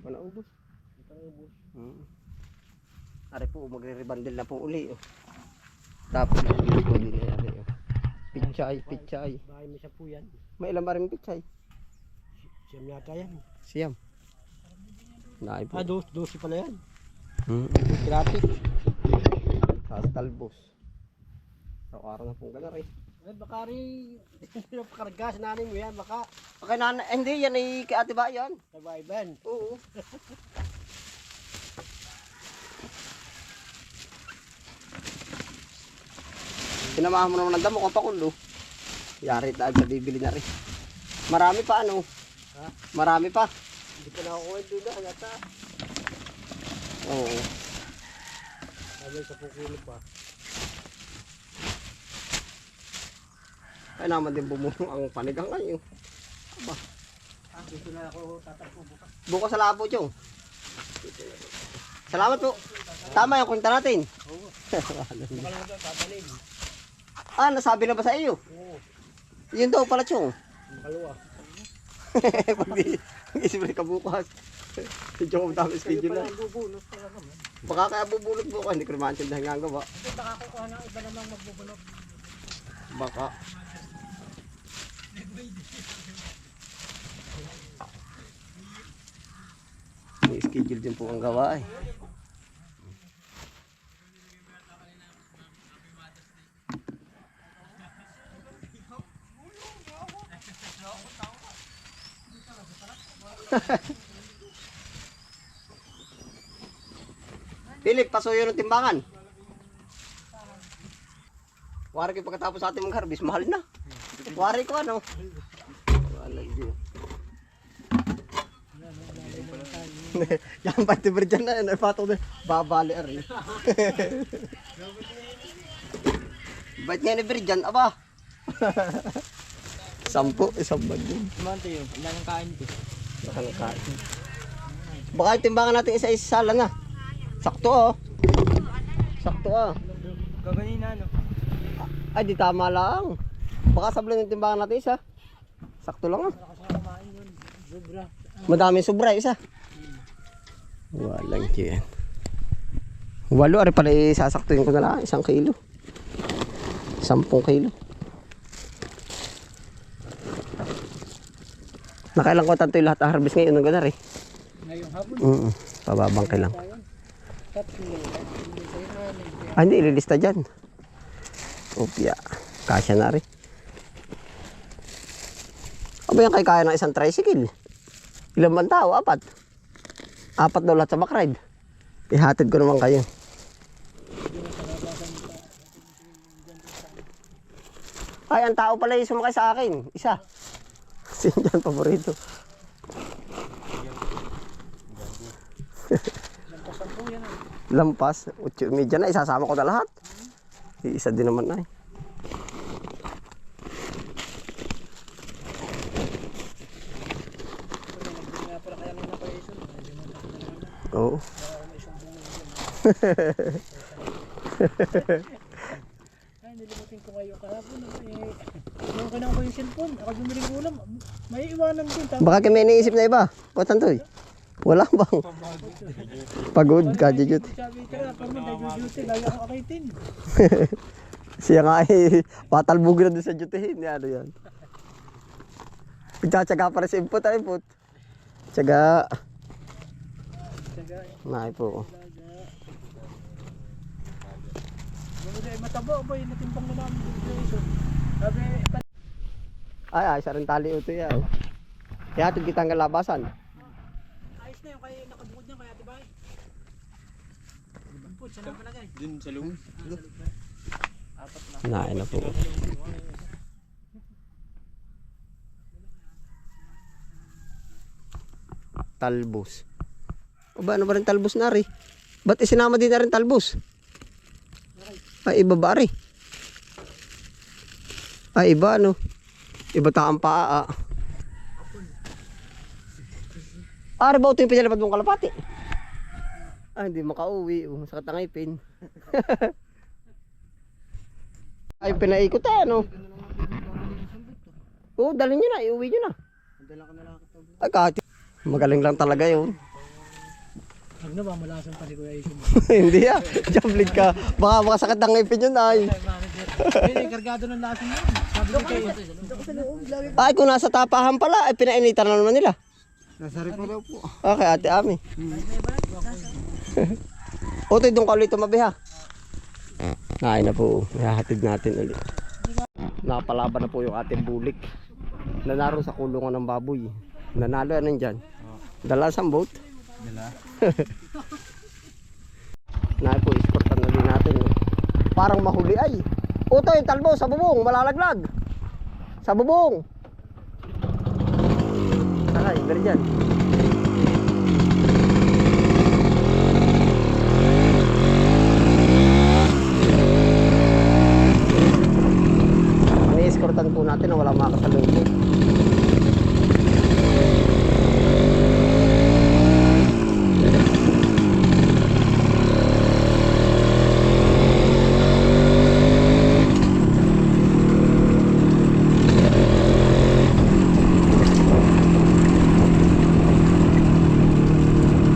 pa naubos. Ari po, magre-rebandel na po uli. Oh. Tapos po din ari. Oh. Pichay. Bahay mo siya po yan. May ilan ba rin pichay? Siyam yata yan. Siyam. Naay po. 12 pala yan. Gratis. Sa talbos. Araw-araw na pong ganar eh. Ay, baka rin, napakargas nanin mo yan, baka. Okay na, hindi yan ay kay Ate Bayan. Nagwaiban. Oo. Sinamahan mo naman ng damo kung pakulo. Yari tayo sa bibili na rin. Marami pa ano? Ha? Marami pa. Hindi pa nakakuha doon na, yata. Oo. Sabi sa pukulo pa. Kaya naman din bumulong ang panigang ngayon. Aba. Dito na ako tatakbo bukas. Bukas sa labo, Chong. Salamat po. Tama yung kwenta natin. Oo. Baka lang ito, tatalin. Ah, nasabi na ba sa iyo? Oo. Yun daw pala, Chong. Makalawa. Pag isipin ka bukas. Si Chong ang dami schedule na. Kayo pala ang bubunot pala naman. Baka kaya bubulot bukas. Hindi ko naman siya dahil nga gawa. Hindi, baka kukuha ng iba namang magbubunot. Baka. May schedule din po ang gawa eh. Philip, pasuyo ng timbangan. Wari ko pagkatapos sa ating mag-harvest, mahal na. Wari ko ano. Walang Diyo. Yan ba ito dyan na yun? Patong na. Babali rin. Ba't nga ni Birjan? Aba. 10, isang bag yun. Mante yun, ilang kain ito. Nakangkain. Baka timbangan natin isa-isa sala na. Sakto oh. Sakto ah. Gaganin na ano? Ay di tama lang. Baka sablon yung timbangan natin isa. Sakto lang ah. Nakasamain yun, sobra. Madaming sobra isa. Walang yan. 8 ari pala sasaktuin ko na lang 1 kilo. 10 kilo. Nakailang ko tanto yung lahat harvest ngayon ng ganar eh. Ngayong hapon? Pababangke lang. Tatlo. Ah, hindi ililista dyan. Upya. Kasya na rin. Aba yan kaya ng isang tricycle. Ilan bang tao? 4. 4 daw lahat sa backride. Ihatid ko naman kayo. Ay, ang tao pala yung sumakay sa akin. Isa. Kasi dyan paborito. Lampasan po yan. Lampas. 8:30 na. Isasama ko na lahat. Isa din naman na eh. Kaya pala kaya nang napaison. Oo. Ay, nilimutin ko kayo kahapon. Nung kinuha ko yung cellphone, ako bumiling ulam. May iwanan din. Baka kami iniisip na iba. Kotantoy. Wala bang? Pagod ka, Jujut. Sabi ka na, parang nag-duty, lagi ako akitin. Siya nga eh, patalbog na doon sa dutyhin. Ano yan? Pagtsatsaga pa rin sa input, input. Tsaga. Tsaga. Naay po. Ay, mataba ba yung natimbang na namin dito. Sabi, Ay, isa rin tali ito yan. Kaya hatid kita ang labasan. ayos na yung kaya nakabukod niya, kaya diba? Put, siya na palagay. Dun sa loob. Apat na. Naay na po. Talbos. O ba, ano ba rin talbos na rin? Ba't isinama din na rin talbos? Ay, iba ba rin? Ay, iba ano? Iba taang paa. Ari ba ito yung pinalapad mong kalapati? Ah, hindi makauwi. Masakit ang ipin. Ay, pinaikot ano? Oo, dalhin nyo na. Iuwi nyo na. Dala ko na lang ito. Ay, kahit. Magaling lang talaga yun. Huwag na ba, malasan pa si Kuya Isin. Hindi ah. Jumbling ka. Baka makasakit ang ngipin yun ay. Ay, kargado ng lasan yun. Sabi ko kayo. Ay, kung nasa tapahan pala, ay pinainitan na naman nila. Nasa ripo daw po. Okay, ate Ami. Otoy, doon ka ulit tumabi ha. Nain na po. Ihahatid natin ulit. Nakapalaban na po yung ating bulik. Nanaro sa kulungan ng baboy. Nanalo yan dyan. Dala sa boat. Dala. Nain po, isportan na din natin. Parang mahuli ay. Otoy, talbo sa bubong. Malalaglag. Sa bubong. Ay, gari dyan. I-escortan po natin na walang makasalubong.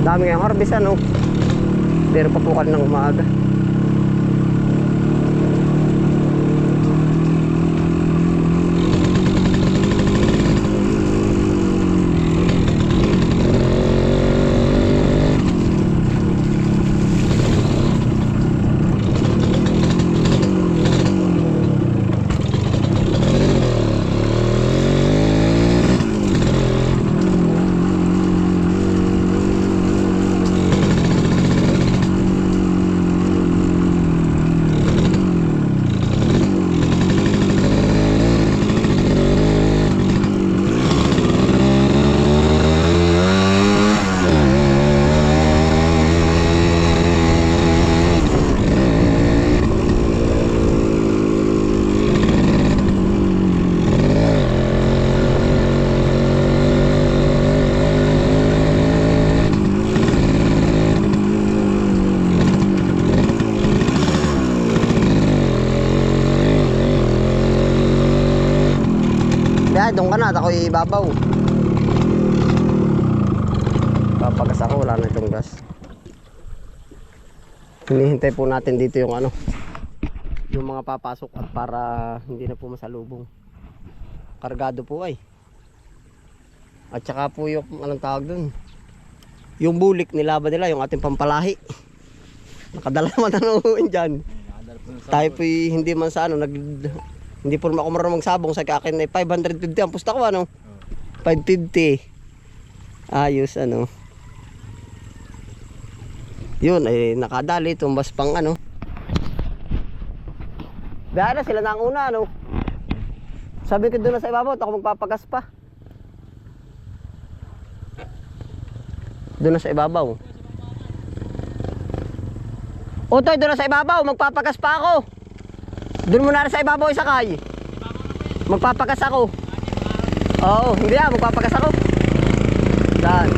Dami ngayong harvest ano. Pero pa po ka ng umaga. Doon ka na at ako ibabaw. Papagas ako, wala na itong gas. Hinihintay po natin dito yung ano, yung mga papasok at para hindi na po masalubong. Kargado po ay. At saka po yung anong tawag dun, yung bulik nilaban nila, yung ating pampalahi. Nakadala naman ang uwin dyan. Tayo po hindi man sa ano hindi po ako marunong magsabong, sa akin ay 550 ang pusta ko ano. 550. Ayos ano. Yun ay nakadali, tumbas pang ano. Biyahe na sila na ang una ano. Sabi ko doon na sa ibabaw, ako magpapagas pa. Doon na sa ibabaw. Otoy, doon na sa ibabaw, magpapagas pa ako. Doon muna na sa ibabaw isakay. Magpapagas ako. Oo, hindi magpapagas ako. Saan?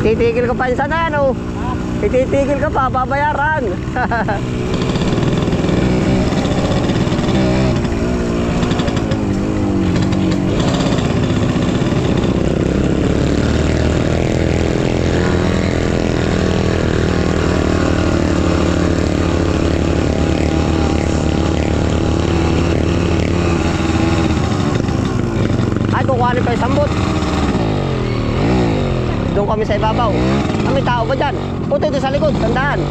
Ititigil ka pa yun sana ano? Ititigil ka pa, babayaran. Kukuhanin pa yung sambot. Doon kami sa ibabaw. May tao ba dyan? Puto ito sa likod, tandaan.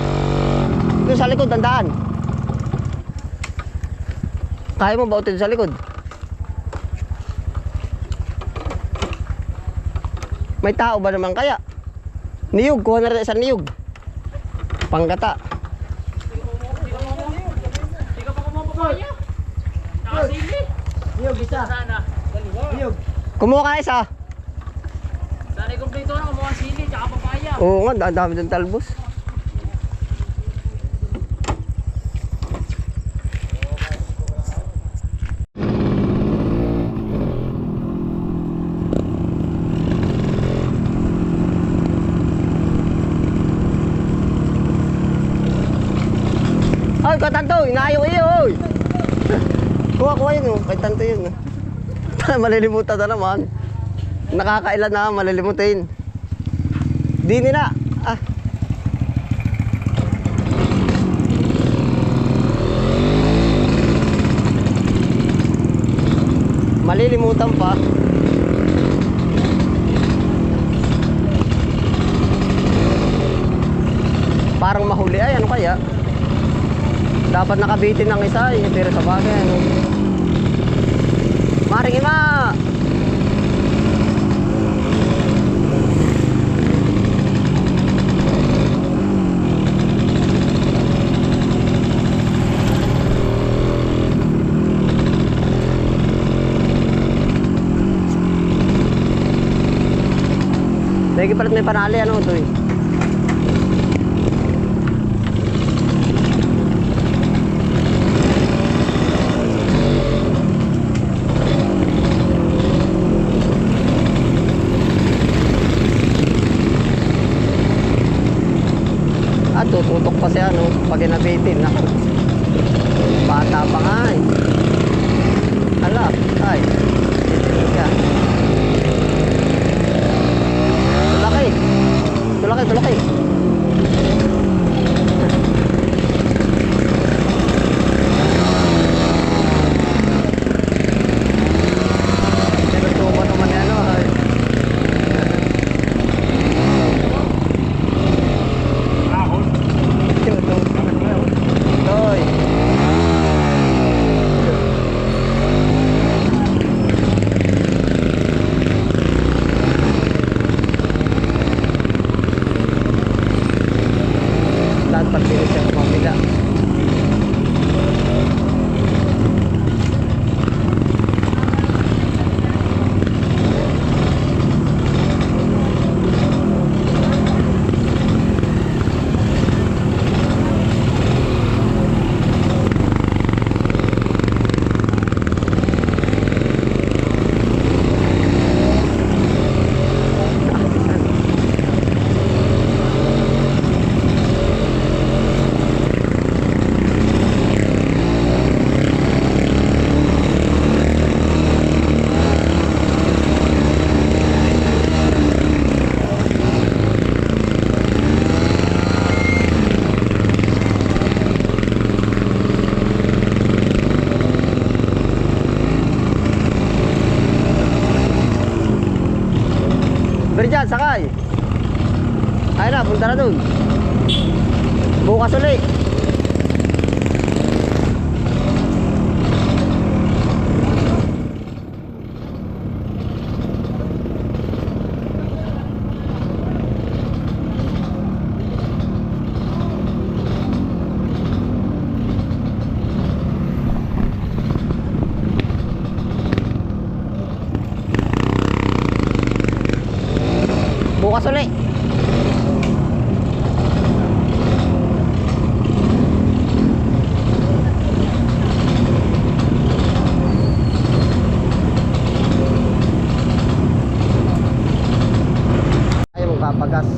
Ito sa likod, tandaan. Kaya mo ba ito sa likod? May tao ba naman kaya? Niyog, kuha na rin isang niyog. Panggata. Hindi ka pa kumapapaya. Nakasili. Niyog isa. Sana. Niyog. Kumuha ka isa. Sana i-complete na kumuha sili tsaka papaya. Oo nga, ang dami ng talbos. Oy, kay Tanto, inayo iyo, oy. Kuha yun, oh. Kay Tanto yun. Malilimutan na naman. Nakakailan na, malilimutin. Dini na. Ah. Malilimutan pa. Parang mahuli ay ano kaya? Dapat nakabitin ng isa eh, pero sa bagay ano. Maring ima. Lagi palit may panali ano ito eh. Tututok pa siya no pag inabitin na bata pa nga eh. Hala ay yan tulaki sinutuman naman yan no ay. Toy. Lahat pagpilit siya kumamila. Beri dyan, sakay. Ayun na, punta na dun. Bukas ulit. Bukas ulit. Ayaw magpapagas.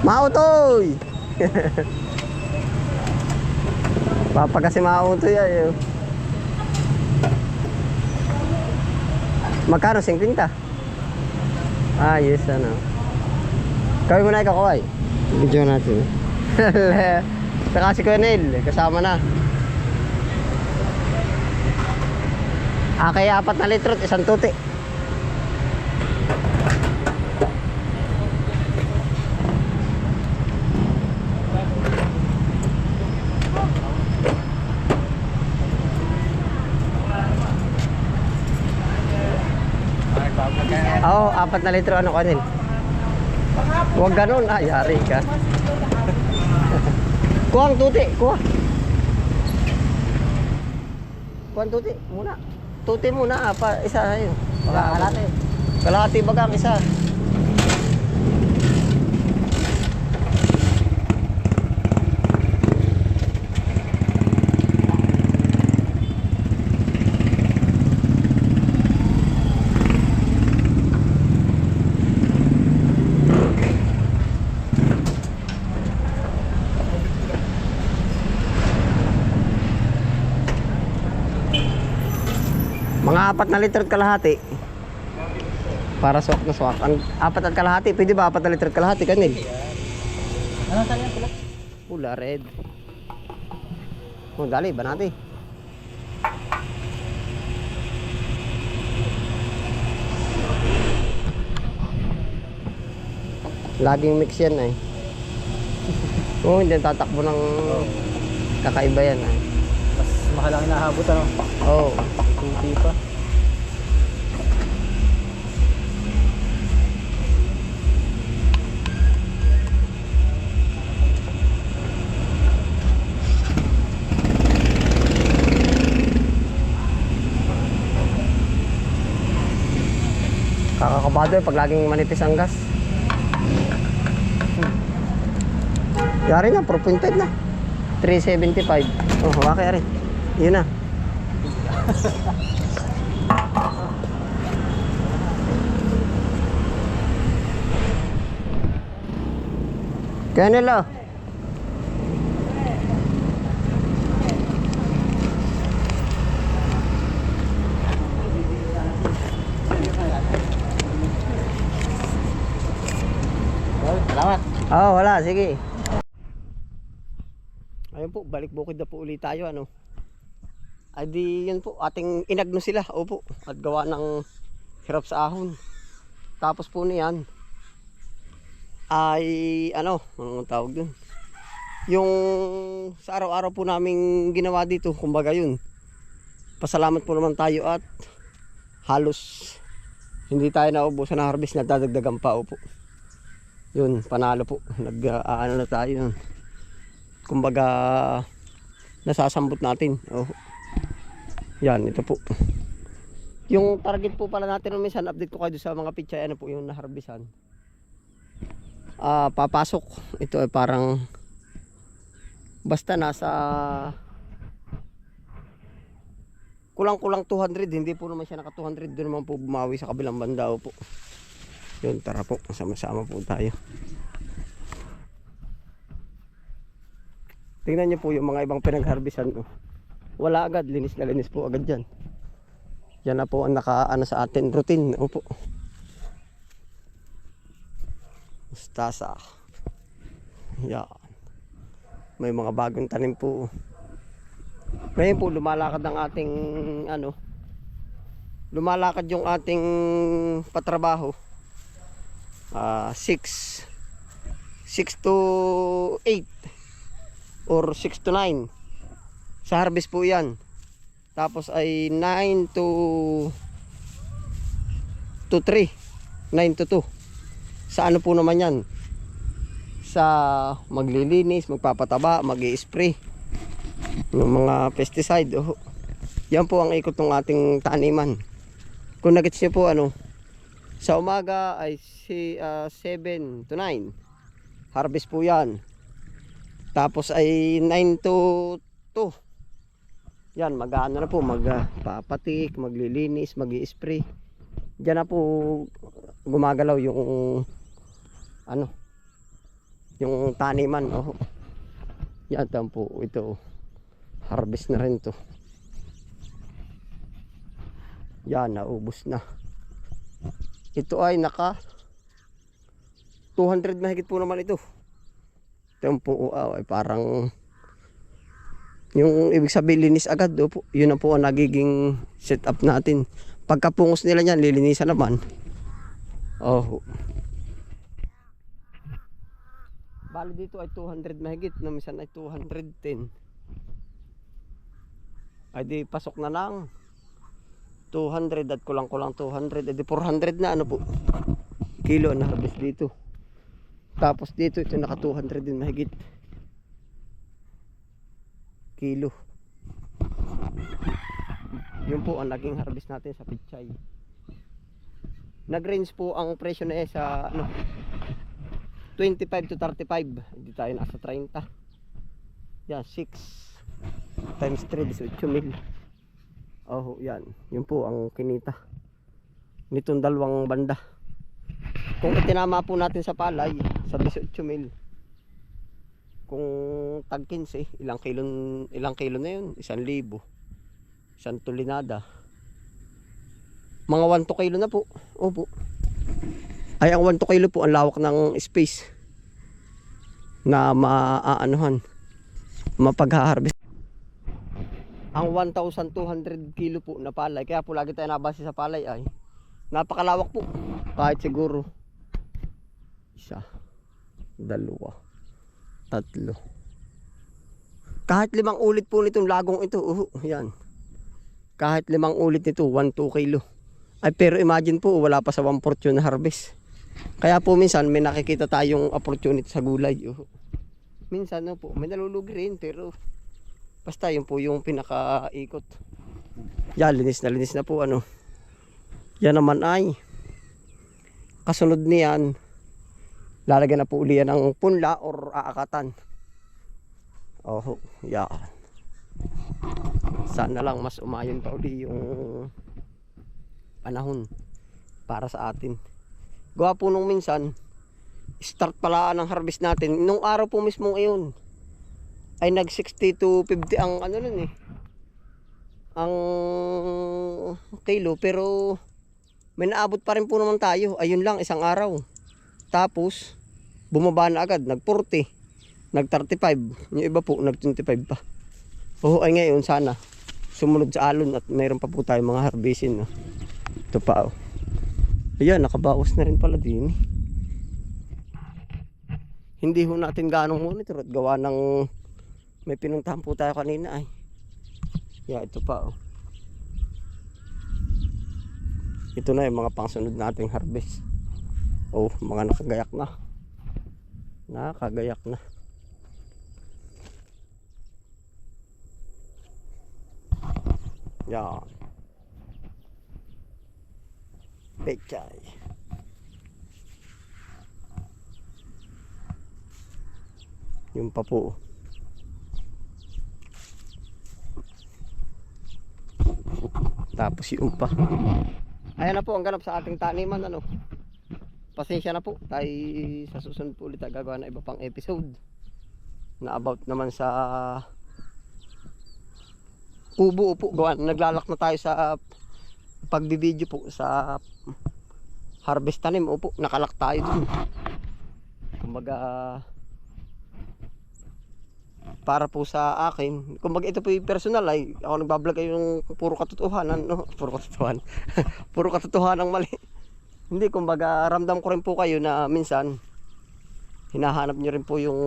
Mautoy. Papa kasi mautoy ay. Magkano 50? Ah, yes ano. Kawin mo na ikaw kaway. Video natin. Saka si Kuya Neil, kasama na. Kaya 4 na litro, isang tuti. Oo, 4 na litro ano kanil. Huwag ganun, yari ka. Kuha ang tuti, kuha. Kuha ang tuti, muna. Tuti muna, isa yun. Kalahati. Kalahati bagang isa. Mga 4 na litro at kalahati. Para swak na swak. Ang 4 at kalahati, pwede ba 4 na litro at kalahati kanil? Anong tali yan pula? Pula, red. Dali, banati. Laging mix yan eh. Oo, hindi tatakbo ng kakaiba yan eh. Mas mahal ang nahabot ano? Oo. Tuti pa. Kakakabado eh pag laging manipis ang gas. Yari na, 4.5 na. 375. Oh, hawak yari. Yun na. Kaya nila. Salamat. Oh, wala, sige. Ayun po, balik bukid na po ulit tayo ano. Ay di yun po, ating inagno sila, opo. At gawa ng hirap sa ahon. Tapos po niyan ay ano, anong tawag dun? Yung sa araw-araw po naming ginawa dito, kumbaga yun. Pasalamat po naman tayo at halos hindi tayo naubusan na harvest, nadadagdagan pa, opo. Yun, panalo po. Ano na tayo. Kumbaga nasasambot natin. Oh. Yan, ito po. Yung target po pala natin minsan, update ko kayo sa mga pichay, ano po yung naharbisan. Papasok. Ito ay parang basta nasa kulang-kulang 200, hindi po naman siya naka 200, doon naman po bumawi sa kabilang banda po. Yun, tara po, sama-sama po tayo. Tingnan niyo po yung mga ibang pinagharbisan. Oh. Wala agad, linis na linis po agad dyan. Yan na po ang nakaano sa atin, routine. Opo. Mustasa. Yan. May mga bagong tanim po. Ngayon po lumalakad ang ating ano. Lumalakad yung ating patrabaho. 6 to 8 or 6 to 9 sa harvest po yan. Tapos ay 9 to 3, 9 to 2 sa ano po naman yan, sa maglilinis, magpapataba, mag-i-spray ng mga pesticide. Yan po ang ikot ng ating taniman. Kung nagets nyo po ano, sa umaga ay 7 to 9 harvest po yan. Tapos ay 9 to 2 yan, mag-ano na po, magpapatik, maglilinis, mag-i-spray. Diyan na po gumagalaw yung ano, yung taniman. Yan po, ito harvest na rin to. Yan, naubos na. Ito ay naka 200 mahigit po naman ito. Ito po ay parang yung ibig sabihin linis agad. Po. Yun na po ang nagiging setup natin. Pagkapungos nila yan, lilinisan naman. Bali dito ay 200 mahigit. Minsan ay 210. Ay di pasok na lang 200 at kulang-kulang 200, edi 400 na ano po. Kilo na harvest dito. Tapos dito ito naka 200 din mahigit. Kilo. Yun po ang naging harvest natin sa pichay. Nag-range po ang presyo na sa ano 25 to 35. Hindi tayo nasa 30. Yan, 6 times 3 18 mil. Oh, yan. Yun po ang kinita nitong dalawang banda. Kung itinama po natin sa palay sa 18 mil, kung tag 15, ilang kilo na yun? 1,000. Isang tulinada. Mga 1 to kilo na po. Opo. Ay, ang 1 to kilo po, ang lawak ng space na maaanuhan, mapagha-harvest. Ang 1,200 kilo po na palay, kaya po lagi tayo nabase sa palay ay napakalawak po. Kahit siguro 1, 2, 3. Kahit 5 ulit po nitong lagong ito. Yan. Kahit 5 ulit nito, 1-2 kilo. Ay, pero imagine po, wala pa sa 1/4 na harvest. Kaya po minsan may nakikita tayong opportunity sa gulay. Minsan no po, may nalulugi rin, pero basta yun po yung pinakaikot. Yan, linis na po ano. Yan naman ay kasunod niyan, lalagyan na po uli yan ng punla or aakatan. Yan. Sana lang mas umayon pa uli yung panahon para sa atin. Gawa po nung minsan, start pala ng harvest natin. Nung araw po mismo ngayon, ay nag 60 to 50 ang ano nun ang kilo, pero may naabot pa rin po naman tayo. Ayun lang, isang araw. Tapos bumaba na agad, nag 40, nag 35, yung iba po nag 25 pa. Ay ngayon sana sumunod sa alon at mayroon pa po tayo mga harvestin, no? Ito pa ayan, nakabawas na rin pala din. Hindi ho natin ganong monitor at gawa ng may pinuntahan po tayo kanina ay. Ito pa ito na yung mga pangsunod nating harvest. Mga nakagayak na. Yan. Pechay. Yung pa po. Tapos yung pa. Ayan na po ang ganap sa ating taniman, ano. Pasensya na po. Tayo sa susunod po ulit gagawa na iba pang episode na about naman sa kubo po. Naglalak na tayo sa pagbibideo po sa harvest tanim. Nakalak tayo dun. Kumbaga para po sa akin, kumbaga ito po yung personal ay ako nagbablog ay yung puro katotohanan, no? Puro katotohanan mali. Hindi, kumbaga ramdam ko rin po kayo na minsan hinahanap nyo rin po yung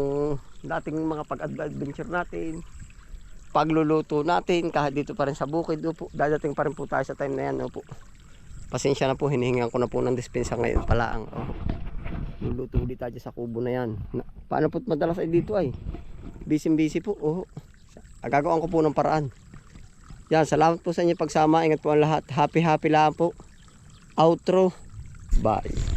dating mga pag-adventure natin, pagluluto natin kahit dito pa rin sa bukid. Dadating pa rin po tayo sa time na yan. Pasensya na po, hinihingan ko na po ng dispensa ngayon pala ang luluto ulit tayo sa kubo na yan. Paano po madalas ay dito ay busy po. Gagawin ko po ng paraan. Yan, salamat po sa inyo pagsama. Ingat po ang lahat. Happy lang po. Outro. Bye.